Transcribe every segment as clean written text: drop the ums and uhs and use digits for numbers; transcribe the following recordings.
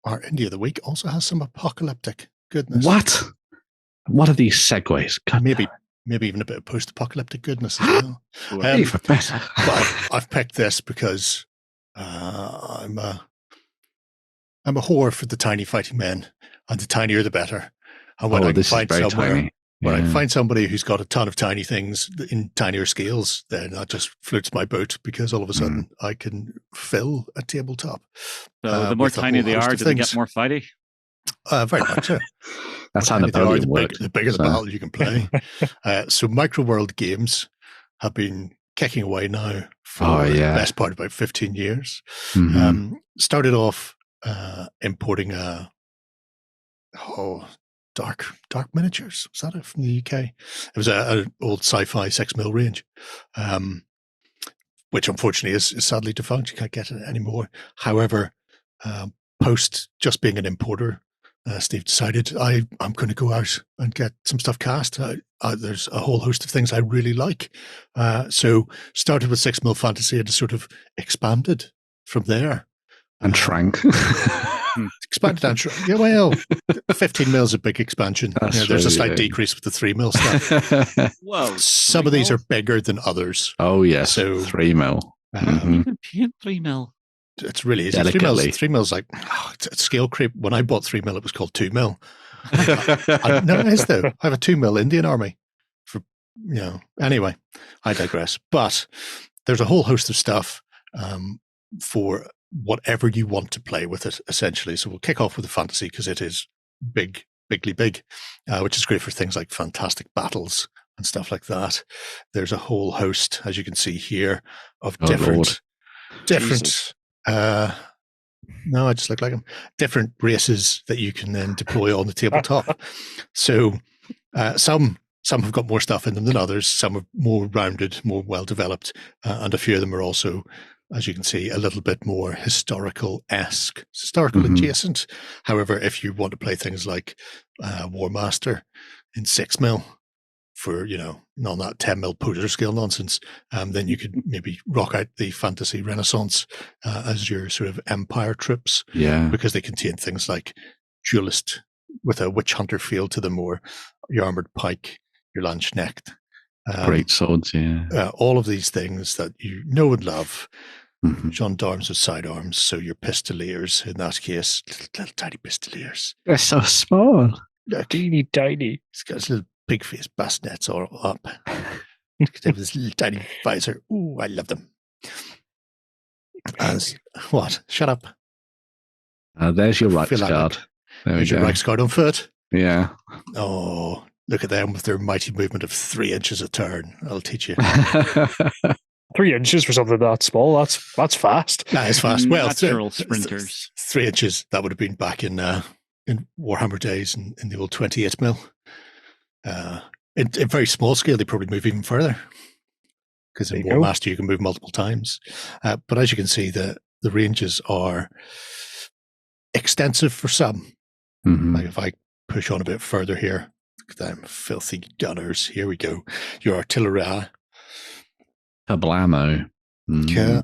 our indie of the week also has some apocalyptic goodness. What? What are these segues? God, maybe even a bit of post-apocalyptic goodness as well. Even better. But I've picked this because I'm a whore for the tiny fighting men, and the tinier the better. And when I can find somewhere, when I find somebody who's got a ton of tiny things in tinier scales, then that just floats my boat, because all of a sudden I can fill a tabletop. So the more tiny they are, do they get more fighty? Very much so. That's how Napoleon worked. The bigger the battle you can play. So Microworld Games have been kicking away now for the best part of about 15 years. Started off importing dark miniatures. Was that it from the UK? It was an old Sci-Fi 6mm range, which unfortunately is sadly defunct. You can't get it anymore. However, post just being an importer, Steve decided I'm going to go out and get some stuff cast. There's a whole host of things I really like. So started with 6mm fantasy and sort of expanded from there. And shrank. Expanded and shrank. Yeah, well, 15mm is a big expansion. There's a slight decrease with the 3mm stuff. Whoa! Some of these are bigger than others. Oh, yes. So 3mm. You can paint 3mm. It's really easy. 3mm is like it's scale creep. When I bought 3mm, it was called 2mm. No, it is though. I have a 2mm Indian Army. Anyway, I digress. But there's a whole host of stuff for whatever you want to play with it, essentially. So we'll kick off with the fantasy, because it is bigly big, which is great for things like fantastic battles and stuff like that. There's a whole host, as you can see here, of different. No, I just look like them. Different races that you can then deploy on the tabletop. So some have got more stuff in them than others. Some are more rounded, more well developed, and a few of them are also, as you can see, a little bit more historical-esque, adjacent. However, if you want to play things like War Master in 6mm, for, not that 10mm poser scale nonsense, then you could maybe rock out the fantasy renaissance as your sort of empire troops, because they contain things like duelist with a witch hunter feel to them, or your armored pike, your lance-necked. Great swords, all of these things that you know and love. Gendarmes with sidearms, so your pistoliers in that case, little tiny pistoliers. They're so small. Teeny tiny. It's got his little pig-faced bassinets all up. They have this little tiny visor. Ooh, I love them. What? Shut up. There's your Reichsguard. There's your Reichsguard on foot. Yeah. Oh, look at them with their mighty movement of 3 inches a turn. I'll teach you. 3 inches for something that small. That's fast. That is fast. Well, natural sprinters. 3 inches. That would have been back in Warhammer days in the old 28mm. In very small scale, they probably move even further, because in War Master you can move multiple times. But as you can see, the ranges are extensive for some. Like if I push on a bit further here, look at them filthy gunners. Here we go. Your artillery. Kablamo.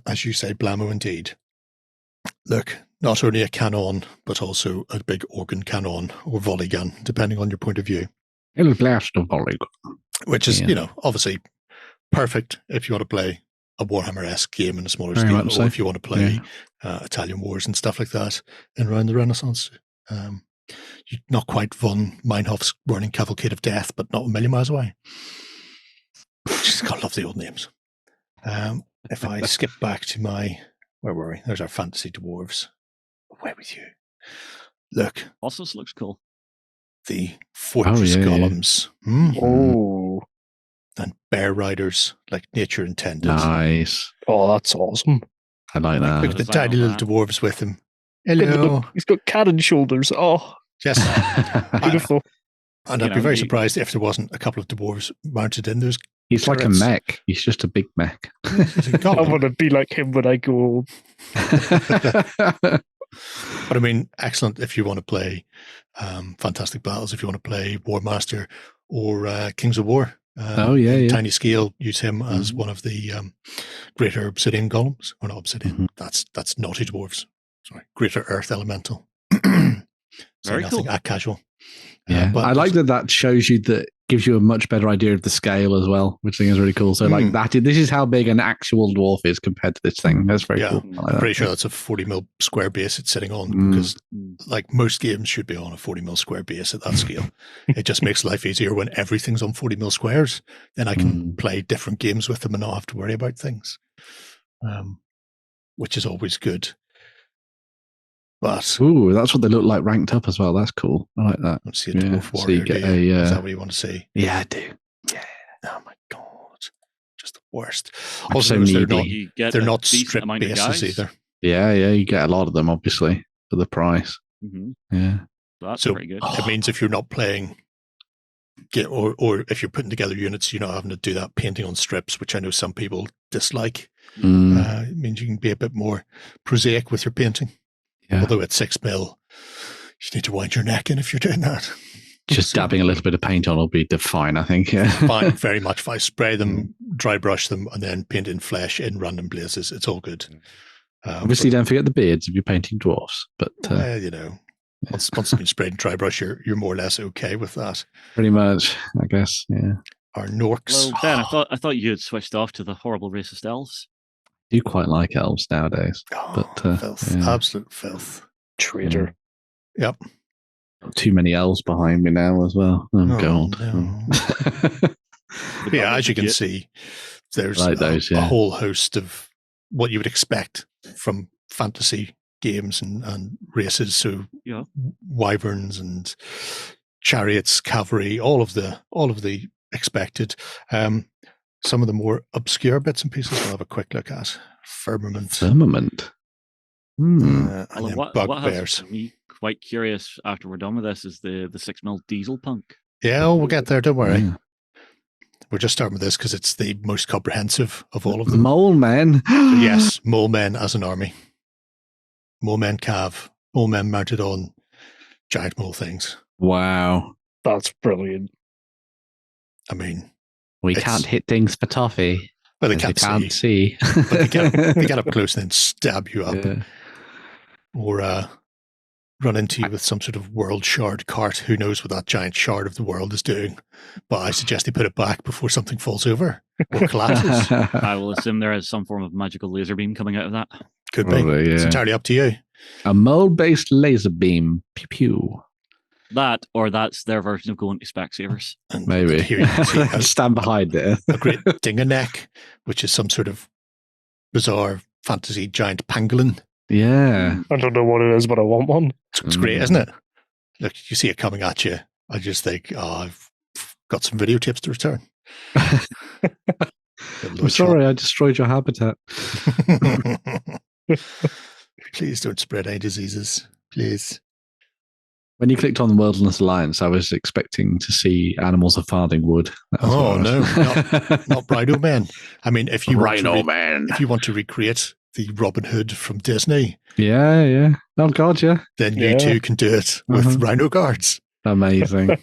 As you say, blammo indeed. Look, not only a cannon, but also a big organ cannon or volley gun, depending on your point of view. It'll blast a volley gun. Which is, obviously perfect if you want to play a Warhammer-esque game in a smaller scale, or if you want to play Italian Wars and stuff like that in around the Renaissance. Not quite von Meinhof's Running Cavalcade of Death, but not a million miles away. Just gotta love the old names. If I skip back to where were we? There's our fantasy dwarves. Away with you. Look. Also, this looks cool. The fortress golems. Oh. And bear riders, like nature intended. Nice. Oh, that's awesome. I like that. Look at the tiny little dwarves with him. Hello. He's got cannon shoulders. Oh. Yes. Beautiful. And I'd be very surprised if there wasn't a couple of dwarves mounted in those. He's like a mech. He's just a big mech. I want to be like him when I go old. But I mean, excellent if you want to play Fantastic Battles, if you want to play War Master or Kings of War. Tiny scale, use him as one of the greater obsidian golems. Or not obsidian, that's naughty dwarves. Sorry, greater earth elemental. So Very nothing cool. casual. Yeah, But I like that shows you that gives you a much better idea of the scale as well, which I think is really cool. So like that, this is how big an actual dwarf is compared to this thing. That's very cool. I'm pretty sure that's a 40 mil square base it's sitting on because like most games should be on a 40 mil square base at that scale. It just makes life easier when everything's on 40 mil squares. Then I can play different games with them and not have to worry about things, which is always good. But that's what they look like ranked up as well. That's cool. I like that. Let's see a dwarf warrior. So you get is that what you want to see? Yeah, I do. Yeah. Oh my god, just the worst. Also, they're not strip bases either. Yeah, you get a lot of them obviously for the price. Yeah, that's pretty good. It means if you're not playing, or if you're putting together units, you're not having to do that painting on strips, which I know some people dislike. It means you can be a bit more prosaic with your painting. Yeah. Although at 6 mil, you need to wind your neck in if you're doing that. Just dabbing a little bit of paint on will be fine, I think. Yeah. Fine, very much fine. Spray them, dry brush them, and then paint in flesh in random places. It's all good. Obviously, don't forget the beards if you're painting dwarfs. But once it's been sprayed and dry brush, you're more or less okay with that. Pretty much, I guess. Yeah. Our Norks. Well, Ben, I thought you had switched off to the horrible racist elves. I do quite like elves nowadays. Filth. Yeah. Absolute filth. Traitor. Yep. Too many elves behind me now as well. Oh God. No. Yeah, as you can see, there's like a whole host of what you would expect from fantasy games and races. So wyverns and chariots, cavalry, all of the expected. Some of the more obscure bits and pieces we'll have a quick look at. Firmament. And then bugbears. What has me quite curious after we're done with this is the 6 mil diesel punk. Yeah, we'll get there. Don't worry. Yeah. We're just starting with this because it's the most comprehensive of all of them. Mole men. Yes, mole men as an army. Mole men cav. Mole men mounted on giant mole things. Wow. That's brilliant. I mean, we can't hit things for toffee. Well, they can't see. But they get up close and then stab you up. Yeah. Or run into you with some sort of world shard cart. Who knows what that giant shard of the world is doing? But I suggest they put it back before something falls over or collapses. I will assume there is some form of magical laser beam coming out of that. Could be. Yeah. It's entirely up to you. A mole-based laser beam. Pew pew. That, or that's their version of going to Specsavers. And maybe. Here you can see stand behind it. A great dinganeck, which is some sort of bizarre fantasy giant pangolin. Yeah. I don't know what it is, but I want one. It's great, isn't it? Look, you see it coming at you. I just think, I've got some videotapes to return. I'm sorry, I destroyed your habitat. Please don't spread any diseases. Please. When you clicked on the Wilderness Alliance, I was expecting to see animals of farthing wood. Oh no, not Rhino Man. I mean, if you if you want to recreate the Robin Hood from Disney, yeah. Oh God, yeah. Then you too can do it with Rhino Guards. Amazing.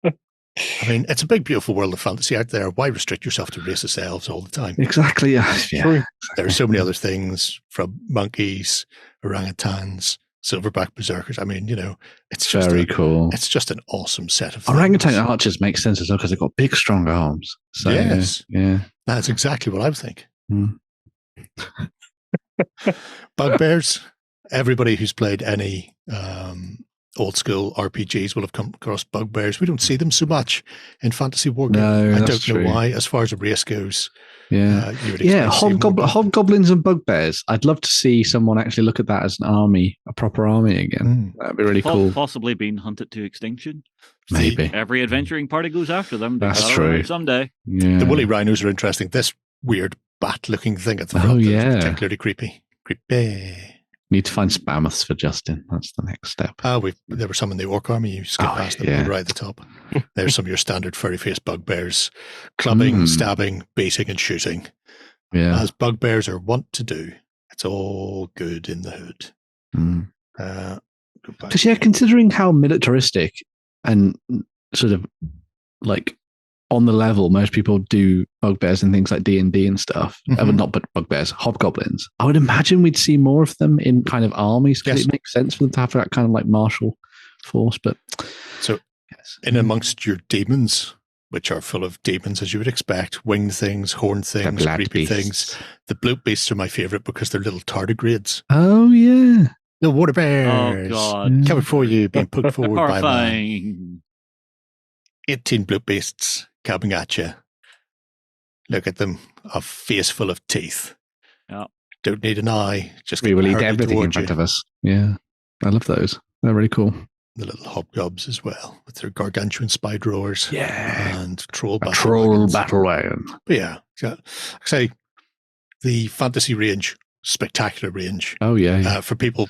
I mean, it's a big, beautiful world of fantasy out there. Why restrict yourself to racist elves all the time? Exactly. Yeah. There are so many other things, from monkeys, orangutans, silverback berserkers. I mean, it's just very cool. It's just an awesome set of things. Orangutan archers make sense as well because they've got big, strong arms. So, yes. Yeah. That's exactly what I think. Bugbears. Everybody who's played any old school RPGs will have come across bugbears. We don't see them so much in fantasy wargaming. No, I don't know why. As far as a race goes, hobgoblins and bugbears. I'd love to see someone actually look at that as an army, a proper army again. That'd be really cool. Possibly being hunted to extinction. Maybe every adventuring party goes after them. That's true. Someday, the woolly rhinos are interesting. This weird bat-looking thing at the front is particularly creepy. Need to find spammoths for Justin. That's the next step. There were some in the orc army. You skip past them right at the top. There's some of your standard furry-faced bugbears, clubbing, stabbing, baiting, and shooting. Yeah, as bugbears are wont to do. It's all good in the hood. Because considering how militaristic and sort of like on the level most people do bugbears and things like D&D and stuff, not bugbears, hobgoblins, I would imagine we'd see more of them in kind of armies because it makes sense for them to have that kind of like martial force, but So yes. in amongst your demons, which are full of demons as you would expect, winged things, horned The things, blood creepy beasts. things, the bloat beasts are my favorite because they're little tardigrades. Oh yeah. No water Oh bears. God. Coming for you, being poked forward by a man. Horrifying. 18 bloat beasts coming at you. Look at them, a face full of teeth. Yeah. Don't need an eye, just We will eat hurtling everything in towards front you. of us. Yeah. I love those. They're really cool. The little hobgobs as well, with their gargantuan spide roars. Yeah. And troll A battle troll wagons. battle wagon. But yeah, like I say, the fantasy range, spectacular range. Oh yeah. For people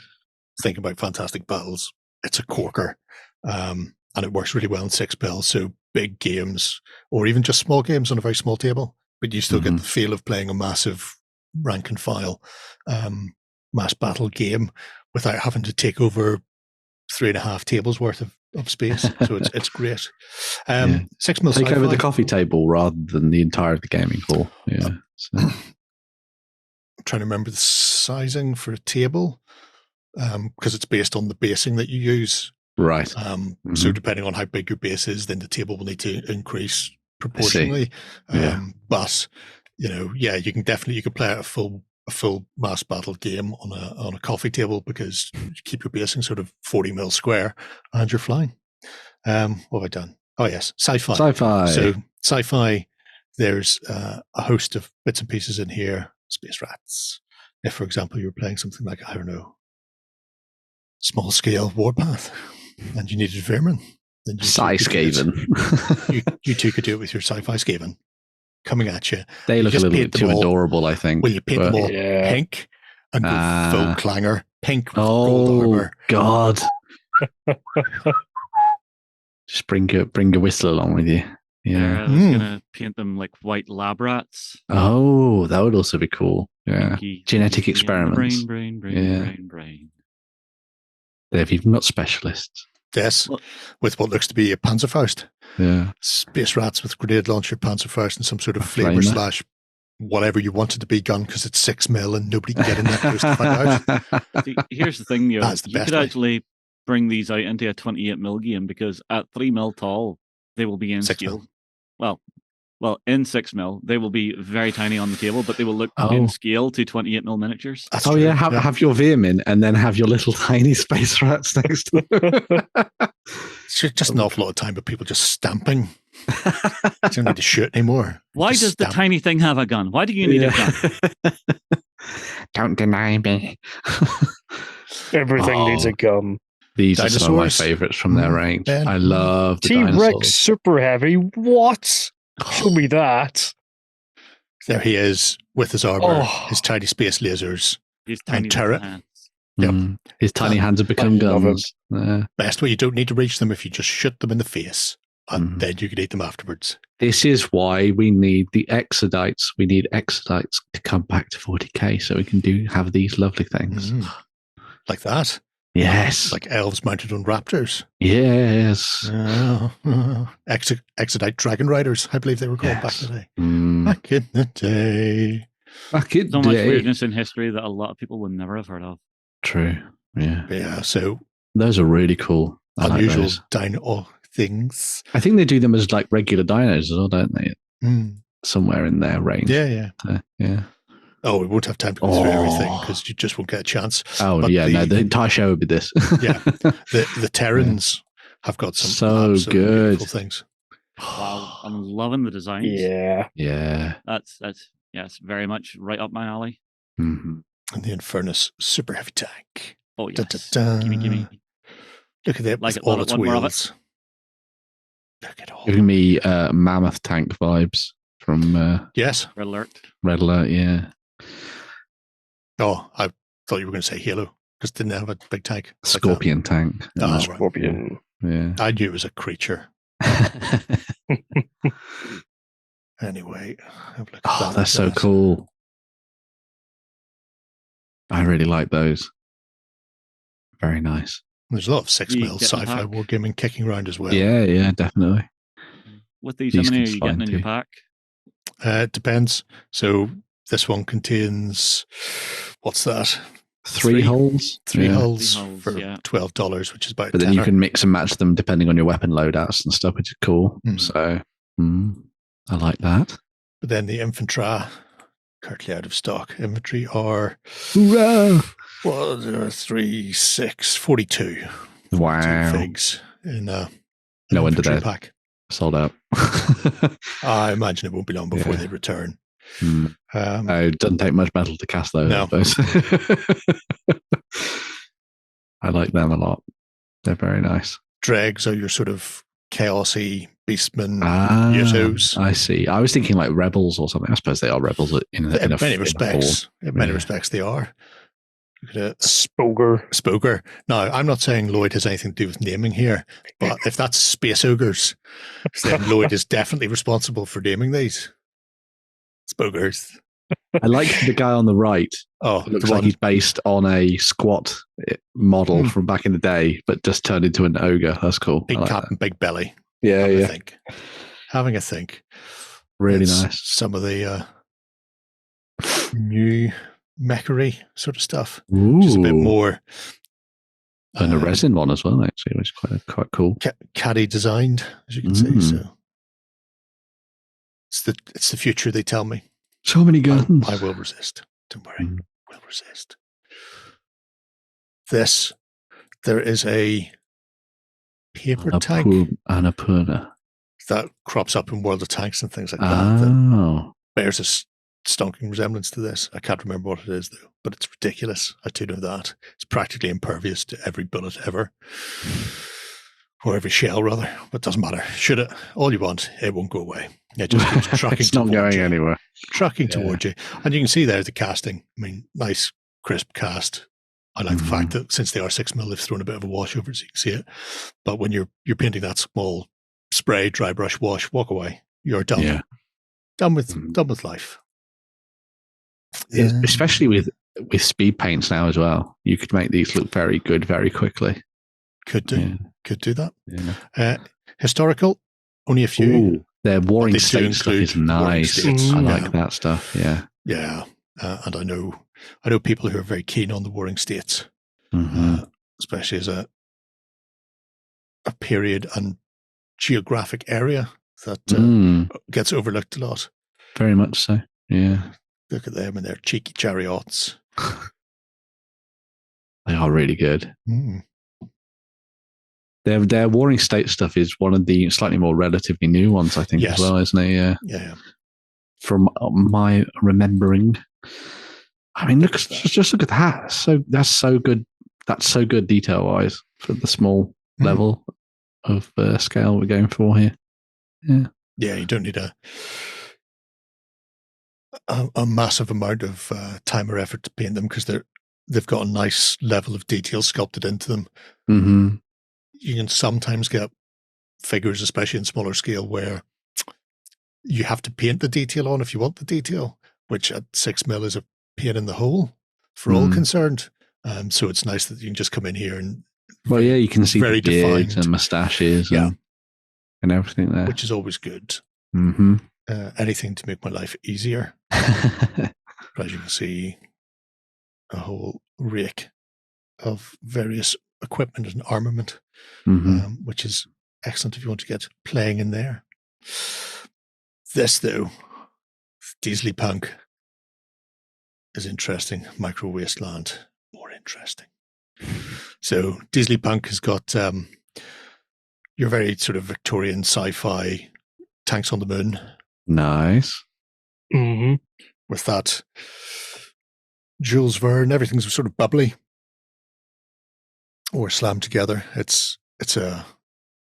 thinking about fantastic battles, it's a corker. And it works really well in 6-bill. So big games, or even just small games on a very small table, but you still get the feel of playing a massive rank and file mass battle game without having to take over 3.5 tables worth of space. So it's great. 6-mil Take sci-fi. over the coffee table rather than the entire of the gaming hall. Yeah. So. I'm trying to remember the sizing for a table because it's based on the basing that you use. Right. So depending on how big your base is, then the table will need to increase proportionally. But you can definitely play out a full mass battle game on a coffee table because you keep your basing sort of 40 mil square and you're flying. What have I done? Oh yes, sci-fi. Sci-fi. So sci-fi, there's a host of bits and pieces in here. Space rats. If, for example, you were playing something like, I don't know, small scale warpath, and you needed vermin, then Sci-Skaven. you two could do it with your sci-fi Skaven coming at you. They look a little bit too adorable, I think. Well, you paint them all pink and go full clanger, pink with gold armor. God. Just bring your whistle along with you. Yeah. I was gonna paint them like white lab rats. Oh, that would also be cool. Yeah. Pinky, Genetic pinky, experiments. Brain. They've even got specialists. Yes, with what looks to be a Panzerfaust. Yeah. Space rats with grenade launcher, Panzerfaust, and some sort of flavor / whatever you want it to be gun because it's 6 mil and nobody can get in that close to find out. See, here's the thing, That's the you best could way. actually bring these out into a 28 mil game because at 3 mil tall, they will be in 6 scale. mil. Well, in 6 mil, they will be very tiny on the table, but they will look in scale to 28 mil miniatures. That's true. Have your vermin and then have your little tiny space rats next to them. It's just an awful lot of time, but people just stamping. You don't need to shoot anymore. Why does the tiny thing have a gun? Why do you need a gun? Don't deny me. Everything needs a gun. These are some of my favorites from their range. Ben. I love the T-Rex dinosaurs. super heavy. What? Show me that. There he is with his armor, Oh. his tiny space lasers. His tiny turret. little hands. Yep. His tiny hands have become I love guns. Best way, you don't need to reach them if you just shoot them in the face, and then you can eat them afterwards. This is why we need the exodites. We need exodites to come back to 40k so we can have these lovely things. Like that. Yes. Like elves mounted on raptors. Yes. Exodite dragon riders, I believe they were called back in the day. Back in the day. Back in So the much day. weirdness in history that a lot of people would never have heard of. True. Yeah. But yeah, so Those are really cool. I like unusual those. dino things. I think they do them as like regular dinos as well, don't they? Somewhere in their range. Yeah. Yeah. Oh, we won't have time to go through everything because you just won't get a chance. Oh, But yeah. The entire show would be this. Yeah. The Terrans have got some So absolutely good. beautiful things. Wow, I'm loving the designs. Yeah. Yeah. That's it's very much right up my alley. Mm-hmm. And the Infernus super heavy tank. Oh Da, yes, da, da. gimme. Look at that Like with it, all love it, its want more of it. wheels. Look at all. Giving me mammoth tank vibes from Yes. Red alert. Red Alert. Yeah. Oh, I thought you were going to say Halo because it didn't have a big tank. like that. Scorpion tank. Oh, right. Scorpion. Yeah. I knew it was a creature. Anyway, have a look at Oh, that. that's so cool. I really like those. Very nice. There's a lot of 6 You mil get the sci-fi pack. wargaming kicking around as well. Yeah, definitely. With these, These how many are can you getting fine in your too. pack? It depends. So this one contains, what's that? Three hulls. Three Yeah. hulls Three hulls, for yeah. $12, which is about. But then tenner. you can mix and match them depending on your weapon loadouts and stuff, which is cool. Mhm. So I like that. But then the infantry, currently out of stock. Infantry are Hoorah! 3, 6, 42. 42 Wow. figs in an No wonder infantry they're pack. sold out. I imagine it won't be long before they return. It doesn't take much metal to cast those, No. I suppose. I like them a lot. They're very nice. Dregs are your sort of chaosy beastmen, Usos. I see. I was thinking like rebels or something. I suppose they are rebels in many respects. In many respects, they are. Spoger. Now, I'm not saying Lloyd has anything to do with naming here, but if that's space ogres, then Lloyd is definitely responsible for naming these. Spogers. I like the guy on the right. Oh, it looks like he's based on a squat model from back in the day, but just turned into an ogre. That's cool. Big cap and big belly. Yeah, Having a think. Really nice. Some of the new mechery sort of stuff. Ooh. Which is a bit more. And a resin one as well, actually, which is quite cool. Caddy designed, as you can see. So it's the future, they tell me. So many guns. I will resist. Don't worry. Will resist. There is a paper tank. Annapurna. That crops up in World of Tanks and things like that bears a stonking resemblance to this. I can't remember what it is, though, but it's ridiculous. I do know that. It's practically impervious to every bullet ever. Or every shell, rather. But it doesn't matter. Shoot it all you want. It won't go away. It just keeps trucking it's not going anywhere. Trucking towards you. And you can see there the casting. I mean, nice, crisp cast. I like the fact that since they are 6mm, they've thrown a bit of a wash over it so you can see it. But when you're painting that small spray, dry brush wash, walk away. You're done. Yeah. Done with life. Especially with speed paints now as well. You could make these look very good very quickly. Could do that. Yeah. Historical, only a few. Ooh, their warring state stuff is nice. I like that stuff. Yeah. Yeah. And I know people who are very keen on the warring states, especially as a period and geographic area that gets overlooked a lot. Very much so. Yeah. Look at them and their cheeky chariots. They are really good. Their warring state stuff is one of the slightly more relatively new ones, I think, as well, isn't it? Yeah. From my remembering. I mean, just look at that. That's so good. That's so good detail wise for the small level of scale we're going for here. Yeah. Yeah, you don't need a massive amount of time or effort to paint them because they've got a nice level of detail sculpted into them. Mm-hmm. You can sometimes get figures, especially in smaller scale, where you have to paint the detail on if you want the detail, which at 6mm is a pain in the hole for all concerned. So it's nice that you can just come in here and you can see very the beards and moustaches and everything there, which is always good. Mm-hmm. Anything to make my life easier. As you can see, a whole rake of various equipment and armament, which is excellent if you want to get playing in there. This, though, Diesely Punk is interesting. Micro Wasteland, more interesting. So Diesely Punk has got your very sort of Victorian sci-fi tanks on the moon. Nice. With that Jules Verne, everything's sort of bubbly or slammed together. It's a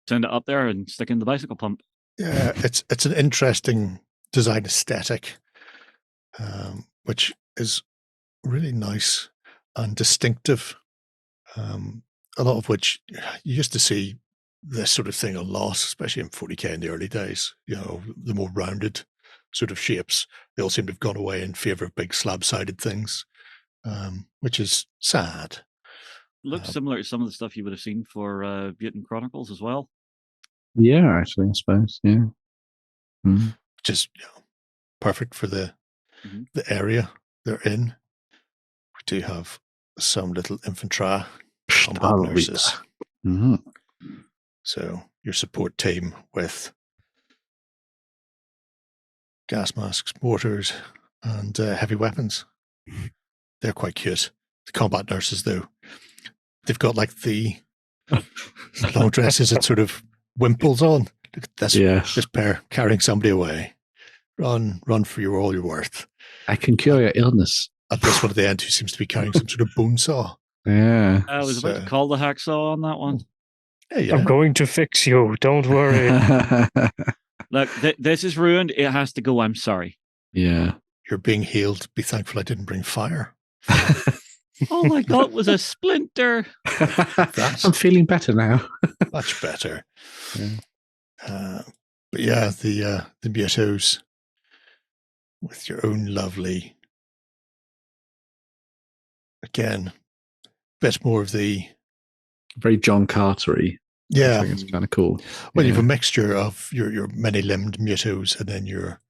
send it up there and stick in the bicycle pump. Yeah, it's an interesting design aesthetic, which is really nice and distinctive. A lot of which you used to see this sort of thing a lot, especially in 40K in the early days. You know, the more rounded sort of shapes, they all seem to have gone away in favor of big slab-sided things, which is sad. Looks similar to some of the stuff you would have seen for Mutant Chronicles as well. Yeah, actually, I suppose. Yeah. Which is perfect for the area they're in. We do have some little infantry combat I'll read nurses. that. Mhm. So your support team with gas masks, mortars, and heavy weapons. They're quite cute. The combat nurses, though, they've got like the long dresses that sort of wimples on. Look at this, Yes. this pair carrying somebody away. Run for all you're worth. I can cure your illness. And this one at the end who seems to be carrying some sort of bone saw. Yeah. I was about to call the hacksaw on that one. Hey, I'm going to fix you. Don't worry. Look, this is ruined. It has to go. I'm sorry. Yeah. You're being healed. Be thankful I didn't bring fire. All I got was a splinter. I'm feeling better now. Much better. Yeah. But yeah, the Mutos with your own lovely, again, bit more of the Very John Carter-y. yeah. I think it's kind of cool. Well, you Yeah. have a mixture of your many-limbed Mutos and then your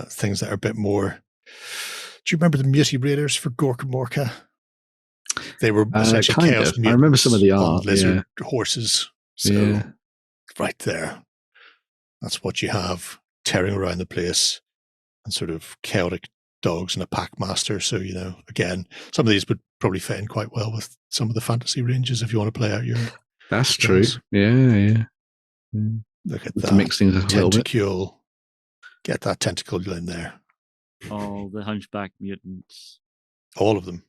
things that are a bit more. Do you remember the Muti Raiders for Gorka Morka? They were essentially kind chaos of. I remember some of the mutants on art, lizard horses. So Yeah. right there, that's what you have tearing around the place, and sort of chaotic dogs and a pack master. So again, some of these would probably fit in quite well with some of the fantasy ranges if you want to play out your. That's true. Yes. Yeah. Look at To that mix things up a little bit. tentacule. Get that tentacle in there. All the hunchback mutants. All of them,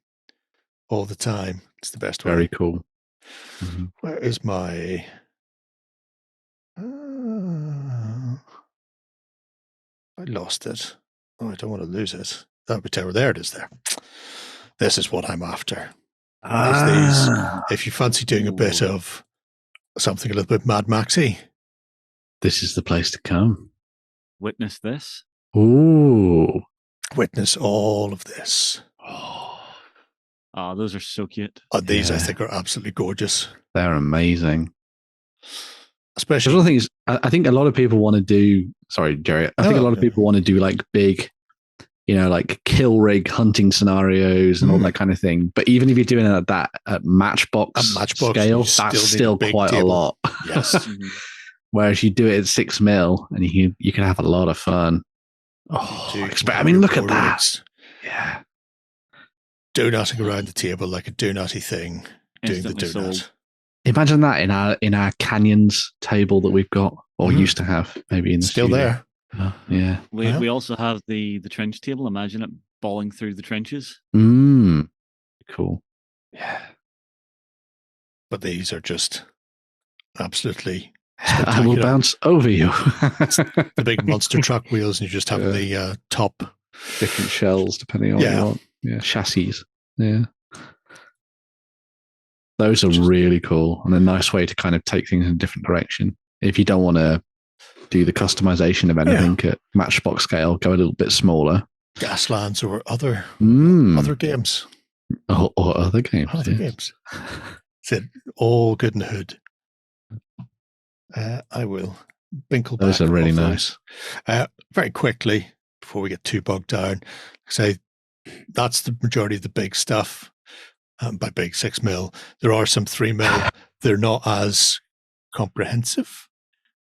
all the time. It's the best way. Very cool. Mhm. Where is my? I lost it. Oh, I don't want to lose it. That would be terrible. There it is. There. This is what I'm after. These. If you fancy doing a bit of something a little bit Mad Maxy, This is the place to come. Witness this. Ooh. witness all of this. Oh, those are so cute. These, I Yeah. think, are absolutely gorgeous. They're amazing. Especially, The other thing is, I think a lot of people want to do. Sorry, Jerry. I think a lot of people want to do like big, like kill rig hunting scenarios and all that kind of thing. But even if you're doing it at that at Matchbox scale, you that's need a still big quite a table. lot. Yes. Mhm. Whereas you do it at 6 mil and you can have a lot of fun. I mean, look at that. Rigs. Yeah. Donutting around the table like a donutty thing, doing the Instantly donut. sold. Imagine that in our canyons table that we've got or Mhm. used to have, maybe in the Still studio. there. Yeah. We also have the trench table. Imagine it balling through the trenches. Cool. Yeah. But these are just absolutely I will spectacular. bounce over you. The big monster truck wheels, and you just have the top. Different shells depending on what you want. Yeah, chassis. Yeah. Those are really cool and a nice way to kind of take things in a different direction. If you don't want to do the customization of anything at Matchbox scale, go a little bit smaller. Gaslands or other games. Or other games. Other yeah. games. It's all good in the hood. I will binkle back. Those are really off those. Very quickly, before we get too bogged down, say that's the majority of the big stuff. By big, 6 mil. There are some 3 mil. They're not as comprehensive.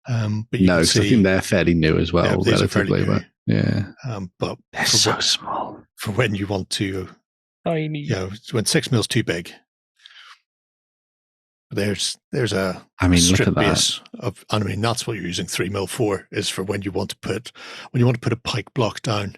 But you can see, I think they're fairly new as well. these are fairly relatively, new. but yeah. But They're so small. for when you want to, Tiny. when 6 mil is too big. There's a Look strip at that. base of, and that's what you're using 3 mil for, is for when you want to put a pike block down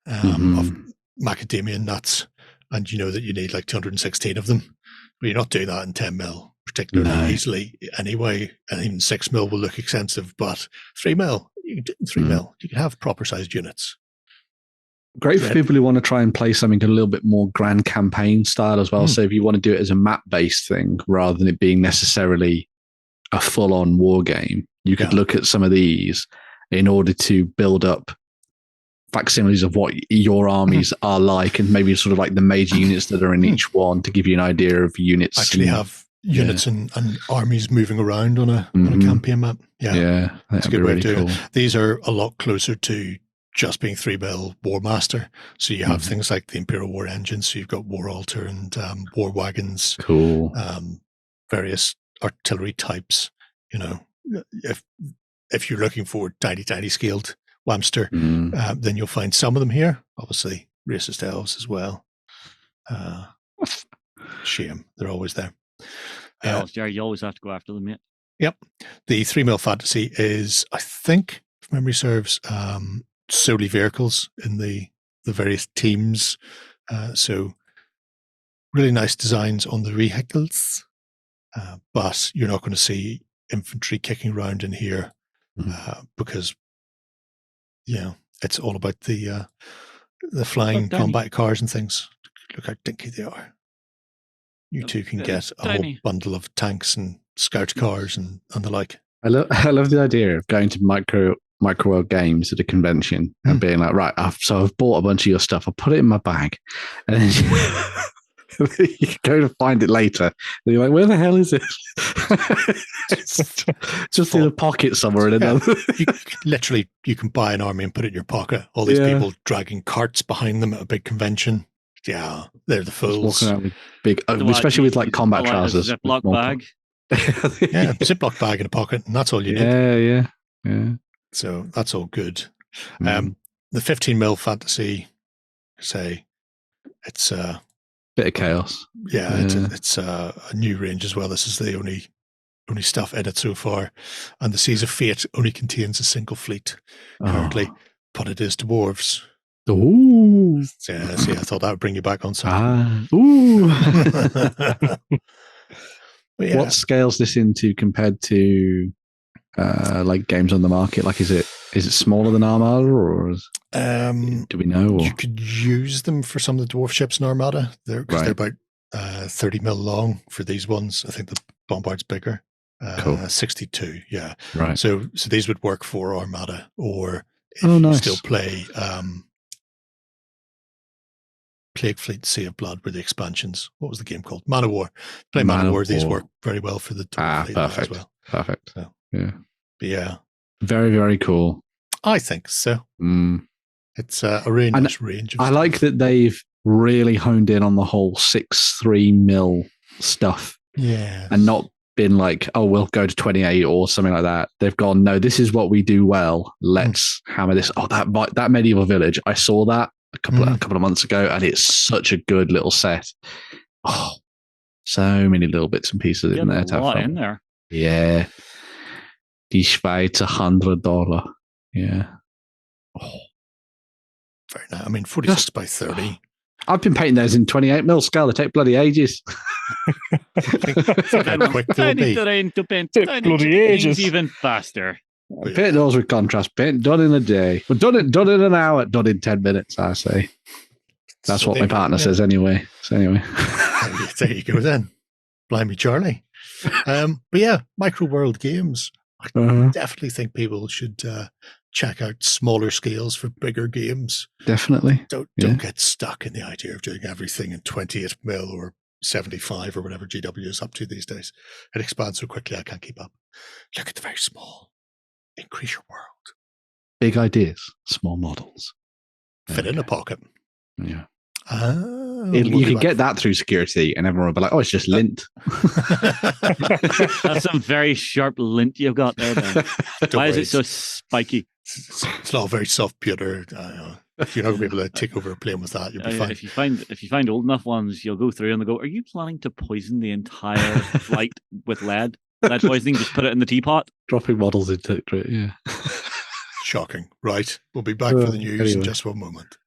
of macadamia nuts, and you know that you need like 216 of them, but you're not doing that in 10 mil particularly easily anyway, and even 6 mil will look expensive, but 3 mil, you can do it in 3 mil. You can have proper sized units. Great for people who want to try and play something a little bit more grand campaign style as well. So if you want to do it as a map-based thing rather than it being necessarily a full-on war game, you could look at some of these in order to build up facsimiles of what your armies are like, and maybe sort of like the major units that are in each one to give you an idea of units. Actually have units and armies moving around on a campaign map. Yeah, that's a good way really to do cool. it. These are a lot closer to just being 3mm War Master. So you have things like the Imperial War Engine. So you've got War Altar and War Wagons. Cool. Various artillery types. You know, if you're looking for tiny scaled Whamster, then you'll find some of them here. Obviously, racist elves as well. Shame, they're always there. Elves, Jerry, you always have to go after them, mate. Yep. The 3mm fantasy is, I think, if memory serves, solely vehicles in the various teams. So really nice designs on the vehicles, but you're not going to see infantry kicking around in here because, it's all about the flying combat cars and things. Look how dinky they are. You two can get a whole bundle of tanks and scout cars and the like. I love the idea of going to Microworld Games at a convention and being like, right, I've bought a bunch of your stuff. I'll put it in my bag, and then you go to find it later, and you're like, where the hell is it? just in a pocket somewhere in another. You can buy an army and put it in your pocket. All these people dragging carts behind them at a big convention. Yeah, they're the fools. Walking around with big, especially with like combat trousers. Ziploc bag. Yeah, Ziploc bag in a pocket, and that's all you need. Yeah. So that's all good. The 15mm fantasy, say, it's a bit of chaos. Yeah, it's a new range as well. This is the only stuff in it so far, and the Seas of Fate only contains a single fleet currently, but it is dwarves. Ooh. Yeah, see, I thought that would bring you back on something. Ooh. But what scales this into compared to like games on the market? Like, is it smaller than Armada, or do we know? Or? You could use them for some of the dwarf ships in Armada. They're about 30mm long for these ones. I think the Bombard's bigger. Cool. 62, yeah. Right. So these would work for Armada, or if you still play Plague Fleet, Sea of Blood were the expansions. What was the game called? Man of War. Play Man of War. These work very well for the dwarf fleet perfect. as well. Perfect. So, yeah. But yeah. Very, very cool. I think so. It's a really nice range of stuff. I like that they've really honed in on the whole 6.3mm stuff. Yeah. And not been like, oh, we'll go to 28 or something like that. They've gone, no, this is what we do well. Let's hammer this. Oh, that medieval village. I saw that a couple of months ago, and it's such a good little set. Oh, so many little bits and pieces in there. A lot in there. Yeah. Die Schweizer $100. Yeah. Oh. Very nice. I mean, 46 by 30. I've been painting those in 28mm scale. They take bloody ages. How quick they'll be. To paint bloody ages. Even faster. Paint those with contrast paint, done in a day. But done in an hour, done in 10 minutes, I say. That's what my partner says anyway. So anyway. There you go then. Blimey Charlie. But yeah, Microworld Games. I definitely think people should check out smaller scales for bigger games. Definitely. Don't get stuck in the idea of doing everything in 28mm or 75 or whatever GW is up to these days. It expands so quickly I can't keep up. Look at the very small. Increase your world. Big ideas, small models. Fit in a pocket. Yeah. You can get that through security, and everyone will be like, "Oh, it's just lint." That's some very sharp lint you've got there. Then. Why is it so spiky? It's not very soft pewter. You're not going to be able to take over a plane with that. You'll be fine. If you find old enough ones, you'll go through and they'll go, "Are you planning to poison the entire flight with lead? Lead poisoning? Just put it in the teapot." Dropping models into it, yeah. Shocking. Right. We'll be back for the news in just one moment.